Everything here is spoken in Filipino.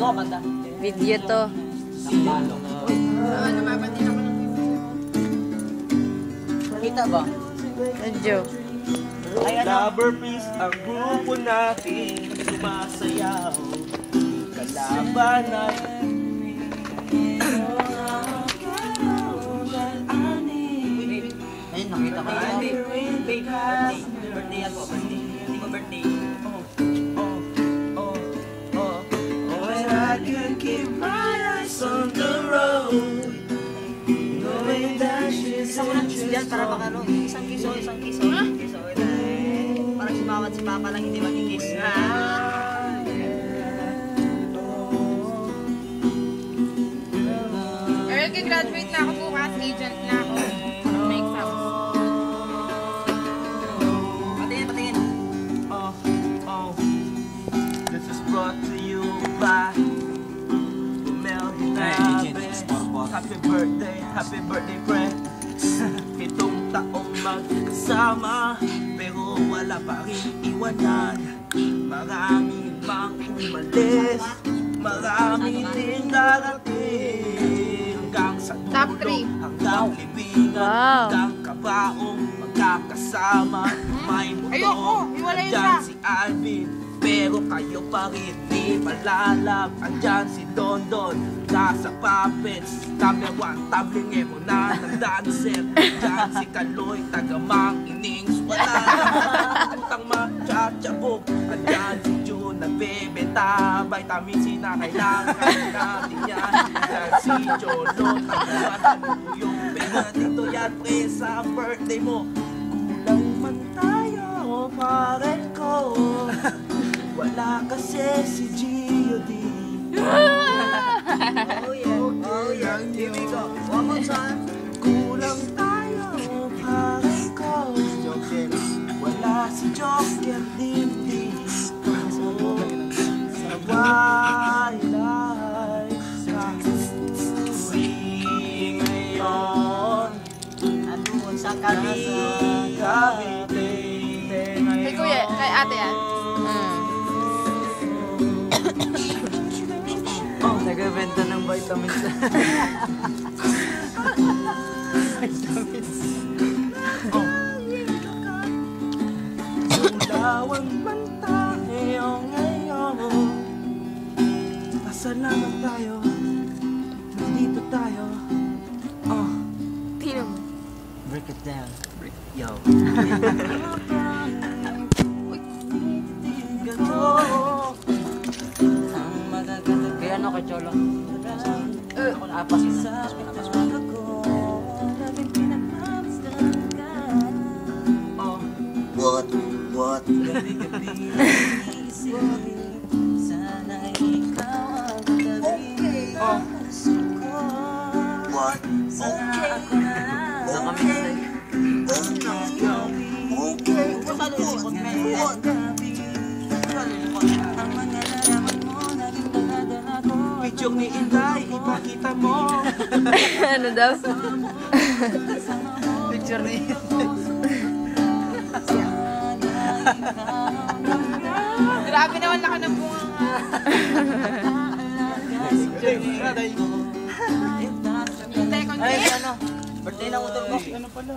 Video to. Namapansin ako ng video. Kita ba? Medyo. Lover peace ang grupo natin sumasayaw. Kalaban ay Ayun, nakita ko yun. Birthday yan po, birthday. Hindi ko birthday. when I can keep my eyes on the road, knowing that she's Isa ko lang kiss dyan para makano. Isang kiso. Kiso. Parang si Mama at si Papa lang hindi makikiss. Earl, graduate na ako bukas. Agent na ako. May exams. Patingin. This is brought to you by Happy birthday friend. Itong taong magkasama, pero wala pa rin iwanan. Marami pang umalis, marami din darating. Hanggang sa Top dulo, three. hanggang libingan, Wow. hanggang kabaong magkakasama. May Ayoko, motor, hiwalay andyan siya. si Alvin, pero kayo pa rin di palalag. Andyan si Dondon, nasa puppets. Number 1, tabling mo na ng dancer. Andyan si Kaloy, tagamang innings. Wala na utang matchatsabog. Andyan si June, nagbebenta vitamin C na kailangan natin yan. Andyan si Cholo, tagaman yung pera. Dito yan pre sa birthday mo. Kulang man tayo, pare ko. Wala kasi si G.O.D. Oh yeah. Here we go. One more time. Kulang tayo, pare ko. Wala si Joker Dindi. Sabay sa tuwing ngayon. Andun sa Cavite. Kay kuya, kay ate yan. Nagbebenta ng vitamins. Ulawan man tayo ngayon. Pasalamat tayo. Nandito tayo. Tino mo. Break it down. Yo. Kaya ano kay Cholo? Apas na. What? Sana ikaw ang katabi. What? Sana ako na lang. Okay. Ang mga nalaman mo, naging daladala ko. Picture ni Inday, ipakita mo. Ano daw? Picture ni Grabe naman laki ng bunga nga. Hintay ko Ay, din. ano? Birthday ng utol ko. Ano pala?